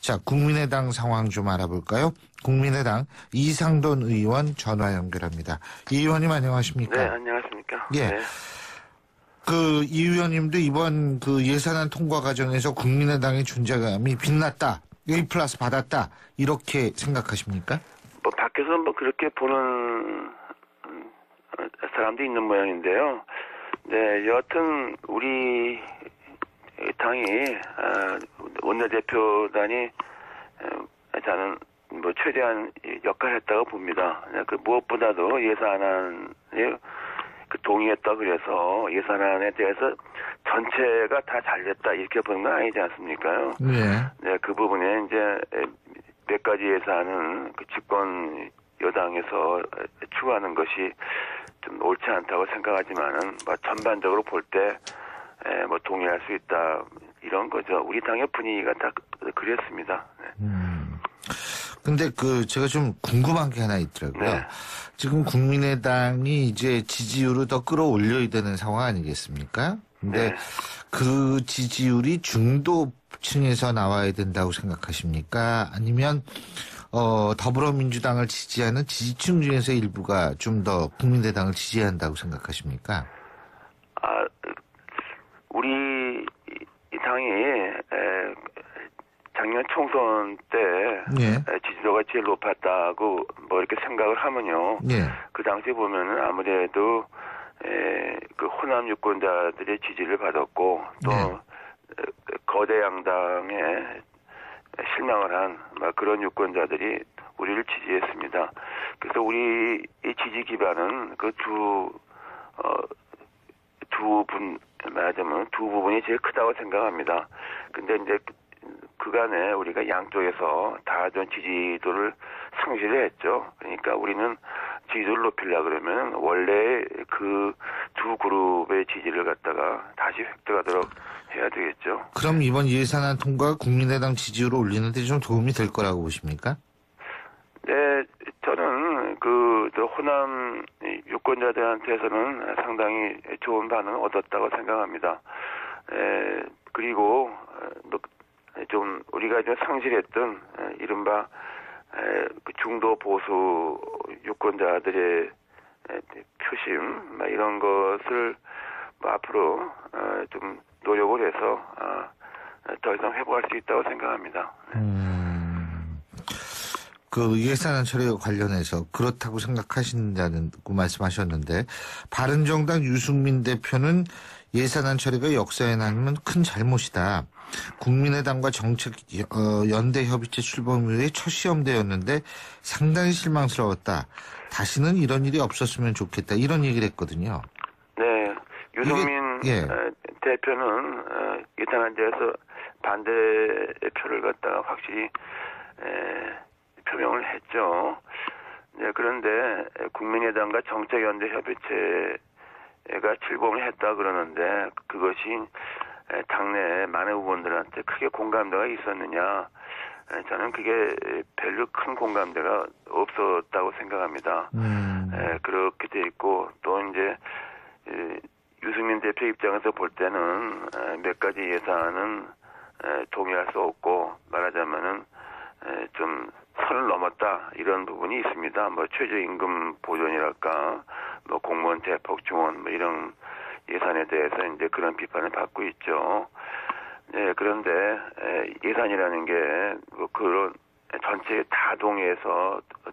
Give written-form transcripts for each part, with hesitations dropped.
자, 국민의당 상황 좀 알아볼까요? 국민의당 이상돈 의원 전화 연결합니다. 이 의원님 안녕하십니까? 네, 안녕하십니까? 예. 네. 이 의원님도 이번 예산안 통과 과정에서 국민의당의 존재감이 빛났다. A+ 받았다. 이렇게 생각하십니까? 뭐 밖에서 뭐 그렇게 보는 사람도 있는 모양인데요. 네, 여하튼 우리 당이 원내대표단이 저는 뭐 최대한 역할을 했다고 봅니다. 그 무엇보다도 예산안에 동의했다 그래서 예산안에 대해서 전체가 다 잘됐다 이렇게 보는 건 아니지 않습니까요? 네. 네, 그 부분에 이제 몇 가지 예산은 그 집권 여당에서 추구하는 것이 좀 옳지 않다고 생각하지만은 뭐 전반적으로 볼 때 뭐 동의할 수 있다 이런 거죠. 우리 당의 분위기가 다 그랬습니다. 네. 근데 제가 좀 궁금한 게 하나 있더라고요. 네. 지금 국민의당이 이제 지지율을 더 끌어올려야 되는 상황 아니겠습니까? 근데 네. 그 지지율이 중도층에서 나와야 된다고 생각하십니까? 아니면 더불어민주당을 지지하는 지지층 중에서 일부가 좀 더 국민의당을 지지한다고 생각하십니까? 우리 이 당이 작년 총선 때 예. 지지도가 제일 높았다고 뭐 이렇게 생각을 하면요. 예. 그 당시 보면은 아무래도 그 호남 유권자들의 지지를 받았고 또 거대 양당에 실망을 한 그런 유권자들이 우리를 지지했습니다. 그래서 우리 이 지지 기반은 그 말하자면 두 부분이 제일 크다고 생각합니다. 근데 이제 그간에 우리가 양쪽에서 다 좀 지지도를 상실을 했죠. 그러니까 우리는 지지도를 높이려고 그러면 원래 그 두 그룹의 지지를 갖다가 다시 획득하도록 해야 되겠죠. 그럼 이번 예산안 통과가 국민의당 지지율을 올리는 데 좀 도움이 될 거라고 보십니까? 네, 저는 호남 유권자들한테서는 상당히 좋은 반응을 얻었다고 생각합니다. 그리고 좀 우리가 좀 상실했던 이른바 그 중도 보수 유권자들의 표심 이런 것을 앞으로 좀 노력을 해서 더 이상 회복할 수 있다고 생각합니다. 그 예산안 처리와 관련해서 그렇다고 생각하신다고 말씀하셨는데 바른정당 유승민 대표는 예산안 처리가 역사에 남는 큰 잘못이다. 국민의당과 정책 연대 협의체 출범 이후에 첫 시험대였는데 상당히 실망스러웠다. 다시는 이런 일이 없었으면 좋겠다. 이런 얘기를 했거든요. 네, 유승민 대표는 예산안 대해서 반대표를 갖다가 확실히 표명을 했죠. 네, 그런데 국민의당과 정책연대협의체가 출범을 했다 그러는데 그것이 당내 많은 의원들한테 크게 공감대가 있었느냐? 저는 그게 별로 큰 공감대가 없었다고 생각합니다. 그렇게 돼 있고 또 이제 유승민 대표 입장에서 볼 때는 몇 가지 예산은 동의할 수 없고 말하자면은 좀 선을 넘었다 이런 부분이 있습니다. 뭐 최저임금 보존이랄까, 뭐 공무원 대폭 지원 뭐 이런 예산에 대해서 이제 그런 비판을 받고 있죠. 네, 그런데 예산이라는 게 뭐 그런 전체에 다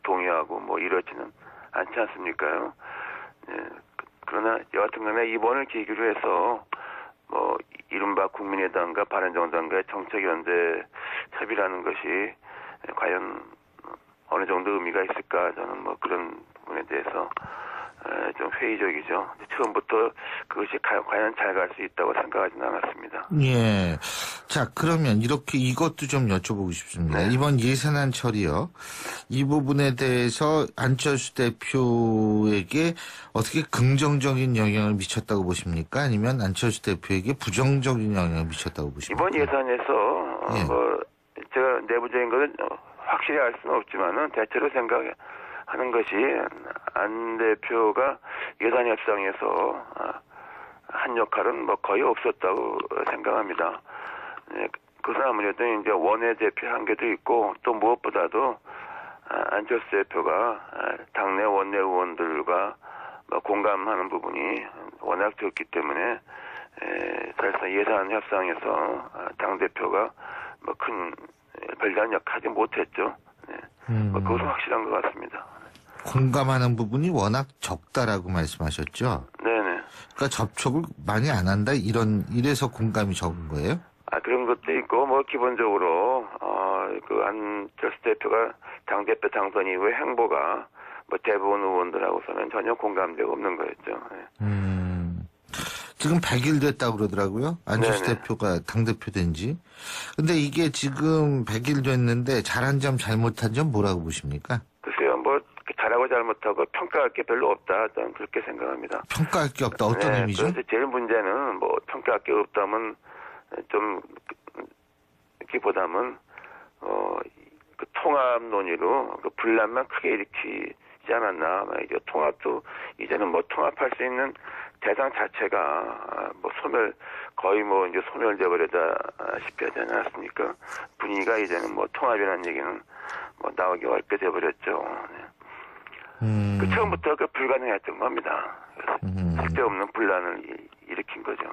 동의하고 뭐 이러지는 않지 않습니까요? 네, 그러나 여하튼간에 이번을 계기로 해서 뭐 이른바 국민의당과 바른정당과의 정책연대 협의라는 것이 과연 어느 정도 의미가 있을까 저는 뭐 그런 부분에 대해서 좀 회의적이죠. 처음부터 그것이 과연 잘 갈 수 있다고 생각하지는 않았습니다. 예. 자, 그러면 이것도 좀 여쭤보고 싶습니다. 네. 이번 예산안 처리요. 이 부분에 대해서 안철수 대표에게 어떻게 긍정적인 영향을 미쳤다고 보십니까? 아니면 안철수 대표에게 부정적인 영향을 미쳤다고 보십니까? 이번 예산에서 뭐 제가 내부적인 것은 확실히 알 수는 없지만은 대체로 생각하는 것이 안 대표가 예산 협상에서 한 역할은 뭐 거의 없었다고 생각합니다. 네, 그것은 아무래도 이제 원내대표 한계도 있고 또 무엇보다도 안철수 대표가 당내 원내 의원들과 뭐 공감하는 부분이 워낙 적기 때문에 사실상 예산 협상에서 당 대표가 뭐 큰 별다른 역할하지 못했죠. 뭐 그것은 확실한 것 같습니다. 공감하는 부분이 워낙 적다라고 말씀하셨죠. 네네. 그러니까 접촉을 많이 안 한다 이래서 공감이 적은 거예요? 그런 것도 있고 뭐 기본적으로 그 안철수 대표가 당 대표 당선 이후의 행보가 뭐 대부분 의원들하고서는 전혀 공감대가 없는 거였죠. 지금 100일 됐다고 그러더라고요. 안철수 네네. 대표가 당대표 된 지. 근데 이게 지금 100일 됐는데 잘한 점 잘못한 점 뭐라고 보십니까? 글쎄요, 뭐 잘하고 잘못하고 평가할 게 별로 없다. 저는 그렇게 생각합니다. 평가할 게 없다. 어떤 네, 의미죠? 그래서 제일 문제는 뭐 평가할 게 없다면 좀 기보다는 그 통합 논의로 그 분란만 크게 일으키지 않았나. 이제 통합도 이제는 뭐 통합할 수 있는 대상 자체가 뭐 거의 뭐 이제 소멸돼 버리다시피 하지 않았습니까? 분위기가 이제는 뭐 통합이라는 얘기는 뭐 나오기 어렵게 돼버렸죠. 그 처음부터 그 불가능했던 겁니다. 그래서 쓸데없는 분란을 일으킨 거죠.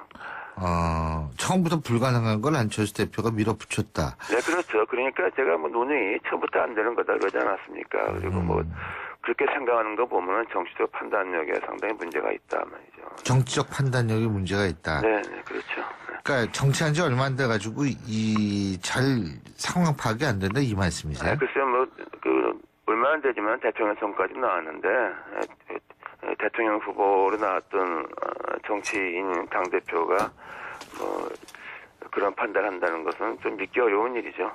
처음부터 불가능한 걸 안철수 대표가 밀어붙였다. 네, 그렇죠. 그러니까 제가 뭐 논의 처음부터 안 되는 거다 그러지 않았습니까? 그리고 뭐 그렇게 생각하는 거 보면은 정치적 판단력에 상당히 문제가 있다 말이죠. 정치적 판단력에 문제가 있다. 네, 네, 그렇죠. 네. 그러니까 정치한 지 얼마 안 돼가지고 잘 상황 파악이 안 된다 이 말씀이세요? 글쎄요, 뭐 얼마 안 되지만 대통령 선거까지 나왔는데 대통령 후보로 나왔던 정치인 당 대표가 뭐 그런 판단을 한다는 것은 좀 믿기 어려운 일이죠.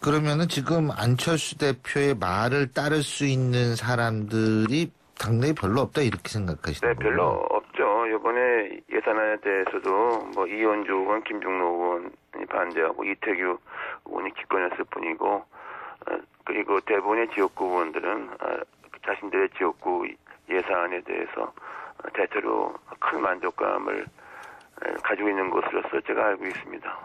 그러면은 지금 안철수 대표의 말을 따를 수 있는 사람들이 당내에 별로 없다 이렇게 생각하시는 네, 거예요? 별로 없죠. 이번에 예산안에 대해서도 뭐 이현주 의원, 김중로 의원이 반대하고 이태규 의원이 기권했을 뿐이고 그리고 대부분의 지역구 의원들은 자신들의 지역구 예산안에 대해서 대체로 큰 만족감을 가지고 있는 것으로서 제가 알고 있습니다.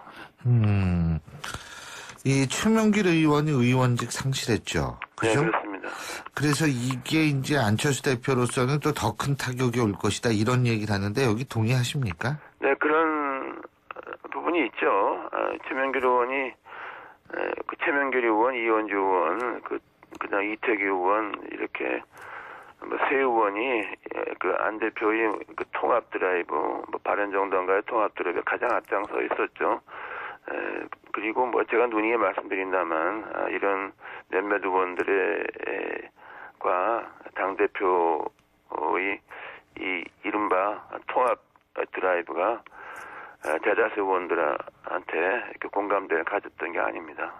이 최명길 의원이 의원직 상실했죠. 그죠? 네, 그렇습니다. 그래서 이게 이제 안철수 대표로서는 또 더 큰 타격이 올 것이다 이런 얘기를 하는데 여기 동의하십니까? 네, 그런 부분이 있죠. 최명길 의원이 그 최명길 의원, 이현주 의원, 그다음 이태규 의원 이렇게 뭐 세 의원이 그 안 대표의 그 통합 드라이브, 뭐 바른정당과의 통합 드라이브에 가장 앞장서 있었죠. 그리고 뭐 제가 누누이 말씀드린다만 이런 몇몇 의원들과 당 대표의 이 이른바 통합 드라이브가 대다수 의원들한테 이렇게 공감대를 가졌던 게 아닙니다.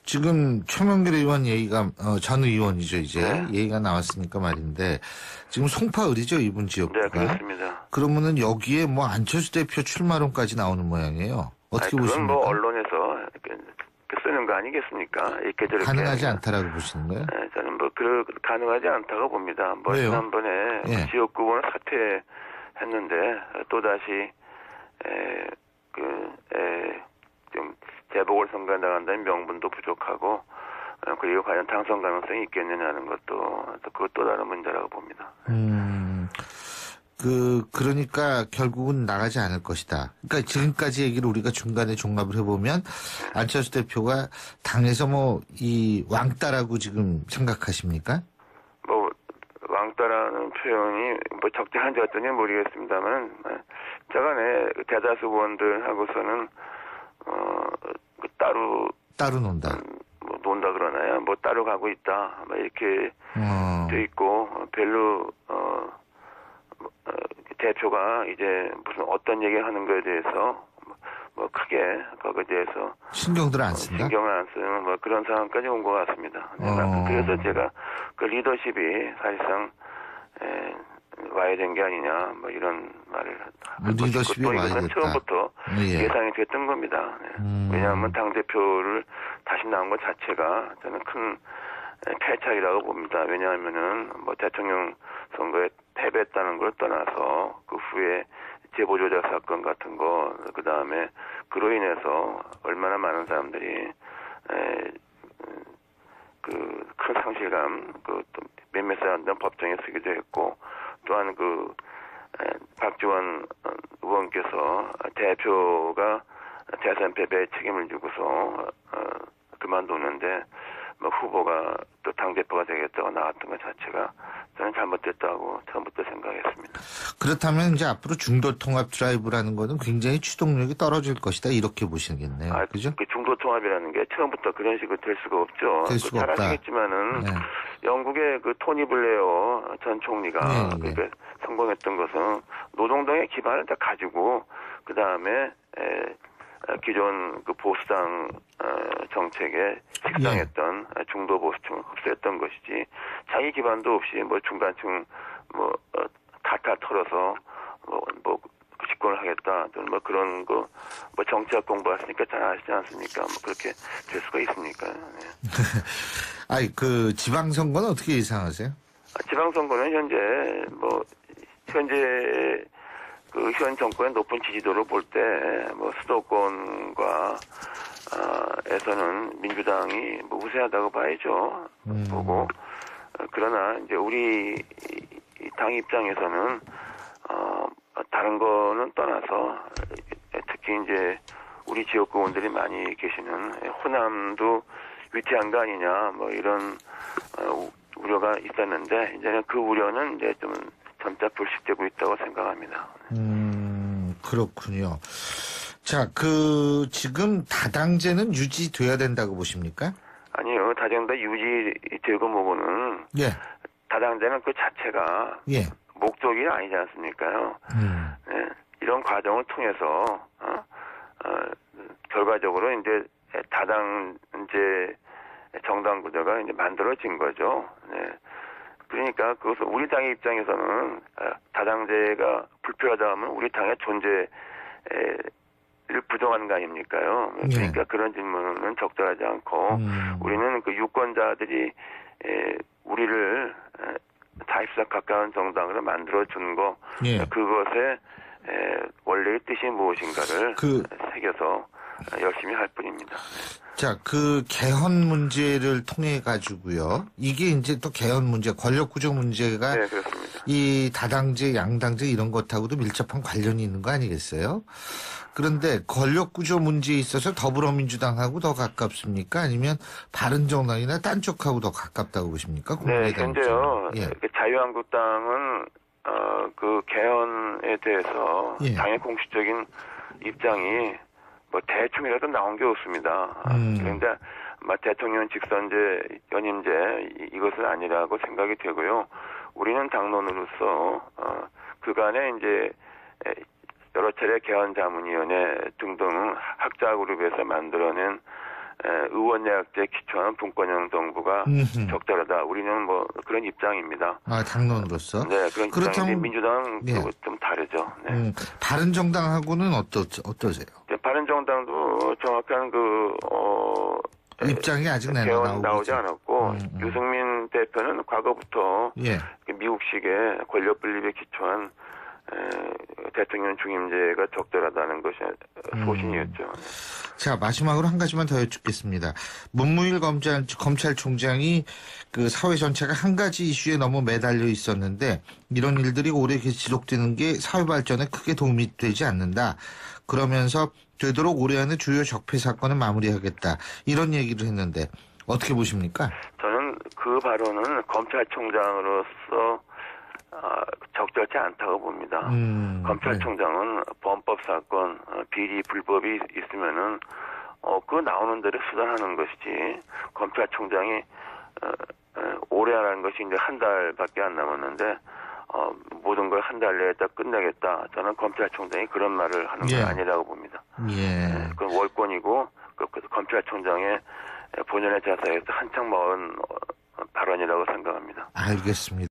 지금 최명길 의원 얘기가 전 의원이죠 이제 네. 얘기가 나왔으니까 말인데 지금 송파을이죠 이분 지역구가. 네, 그렇습니다. 그러면은 여기에 뭐 안철수 대표 출마론까지 나오는 모양이에요. 어떻게 그건 보십니까? 뭐 언론에서 이렇게 쓰는 거 아니겠습니까? 이렇게 저렇게 가능하지 않다라고 보시는 거예요? 네, 저는 뭐 가능하지 않다고 봅니다. 뭐 왜요? 지난번에 예. 지역구 의원 사퇴했는데 또 다시 좀 재보궐선거에 나간다는 명분도 부족하고 그리고 과연 당선 가능성이 있겠느냐는 것도 그것 또 다른 문제라고 봅니다. 그러니까 결국은 나가지 않을 것이다. 그러니까 지금까지 얘기를 우리가 중간에 종합을 해보면 안철수 대표가 당에서 뭐 이 왕따라고 지금 생각하십니까? 뭐 왕따라는 표현이 뭐 적절한지 어떤지 모르겠습니다만 저간에 대다수 의원들하고서는 따로 논다. 뭐 논다 그러나요? 뭐 따로 가고 있다. 뭐 이렇게 돼 있고 별로 대표가 이제 무슨 어떤 얘기 하는 거에 대해서 뭐 크게 거기에 대해서 신경들 안 쓴다. 신경을 안 쓰는 뭐 그런 상황까지 온 것 같습니다. 그래서 제가 그 리더십이 사실상 와야 된 게 아니냐 뭐 이런 말을 할 리더십이 것이고 또 와야 이것은 됐다. 처음부터 예. 예상이 됐던 겁니다. 왜냐하면 당 대표를 다시 나온 것 자체가 저는 큰 패착이라고 봅니다. 왜냐하면은 뭐 대통령 선거에 패배했다는 걸 떠나서 그 후에 제보 조작 사건 같은 거, 그 다음에 그로 인해서 얼마나 많은 사람들이 그 큰 상실감, 그 또 몇몇 사람들은 법정에 서기도 했고, 또한 그 박지원 의원께서 대표가 대선 패배에 책임을 지고서 그만두는데 뭐 후보가 또 당대표가 되겠다고 나왔던 것 자체가 저는 잘못됐다고 처음부터 생각했습니다. 그렇다면 이제 앞으로 중도 통합 드라이브라는 거는 굉장히 추동력이 떨어질 것이다 이렇게 보시겠네요. 그죠? 그 중도 통합이라는 게 처음부터 그런 식으로 될 수가 없죠. 될 수가 잘 없다. 아시겠지만은 네. 영국의 그 토니 블레어 전 총리가 네. 그게 성공했던 것은 노동당의 기반을 다 가지고 그 다음에 기존 그 보수당 정책에 식상했던 중도 보수층을 흡수했던 것이지 자기 기반도 없이 뭐 중간층 뭐 탈탈 털어서 뭐 집권을 하겠다 또는 뭐 그런 거 뭐 정치학 공부하시니까 잘 아시지 않습니까? 뭐 그렇게 될 수가 있습니까? 네. 아니 그 지방선거는 어떻게 예상하세요? 지방선거는 현재 그 현 정권의 높은 지지도를 볼 때 뭐 수도권과 에서는 민주당이 뭐 우세하다고 봐야죠. 보고 그러나 이제 우리 당 입장에서는 다른 거는 떠나서 특히 이제 우리 지역 의원들이 많이 계시는 호남도 위태한 거 아니냐 뭐 이런 우려가 있었는데 이제는 그 우려는 이제 좀 점차 불식되고 있다고 생각합니다. 그렇군요. 자, 지금 다당제는 유지돼야 된다고 보십니까? 아니요, 다당제 유지되고 뭐고는 예. 다당제는 그 자체가 예. 목적이 아니지 않습니까요? 네, 이런 과정을 통해서 결과적으로 이제 다당제 정당 구조가 이제 만들어진 거죠. 네. 그러니까 그것은 우리 당의 입장에서는 다당제가 불필요하다 하면 우리 당의 존재를 부정하는 거 아닙니까요? 그러니까 그런 질문은 적절하지 않고 우리는 그 유권자들이 우리를 사실상 가까운 정당으로 만들어준 거 그것의 원래의 뜻이 무엇인가를 새겨서 열심히 할 뿐입니다. 자, 그 개헌 문제를 통해 가지고요. 이게 이제 또 개헌 문제, 권력 구조 문제가 네, 그렇습니다. 이 다당제, 양당제 이런 것하고도 밀접한 관련이 있는 거 아니겠어요? 그런데 권력 구조 문제에 있어서 더불어민주당하고 더 가깝습니까? 아니면 바른정당이나 딴 쪽하고 더 가깝다고 보십니까? 네, 현재요. 예. 자유한국당은 그 개헌에 대해서 당의 공식적인 입장이 뭐 대충이라도 나온 게 없습니다. 그런데 대통령 직선제, 연임제 이것은 아니라고 생각이 되고요. 우리는 당론으로서 그간에 이제 여러 차례 개헌자문위원회 등등 학자 그룹에서 만들어낸 의원내각제 기초한 분권형 정부가 적절하다. 우리는 뭐 그런 입장입니다. 아, 당론으로서? 네, 그런 입장인데 민주당은 좀 다르죠. 네. 바른정당하고는 어떠세요? 네, 바른정당도 정확한 입장이 아직 개헌 나오지 않았고 유승민 대표는 과거부터 미국식의 권력 분립에 기초한 대통령 중임제가 적절하다는 것이 소신이었죠. 자, 마지막으로 한 가지만 더 여쭙겠습니다. 문무일 검찰총장이 그 사회 전체가 한 가지 이슈에 너무 매달려 있었는데 이런 일들이 오래 지속되는 게 사회 발전에 크게 도움이 되지 않는다. 그러면서 되도록 올해 안에 주요 적폐 사건을 마무리하겠다. 이런 얘기를 했는데 어떻게 보십니까? 저는 그 발언은 검찰총장으로서 적절치 않다고 봅니다. 검찰총장은 범법 사건, 비리, 불법이 있으면은 그 나오는 대로 수단하는 것이지. 검찰총장이 올해 하는 것이 이제 한 달밖에 안 남았는데 모든 걸 한 달 내에 다 끝내겠다. 저는 검찰총장이 그런 말을 하는 건 아니라고 봅니다. 그건 월권이고 그 검찰총장의 본연의 자세에서 한창 먼 발언이라고 생각합니다. 알겠습니다.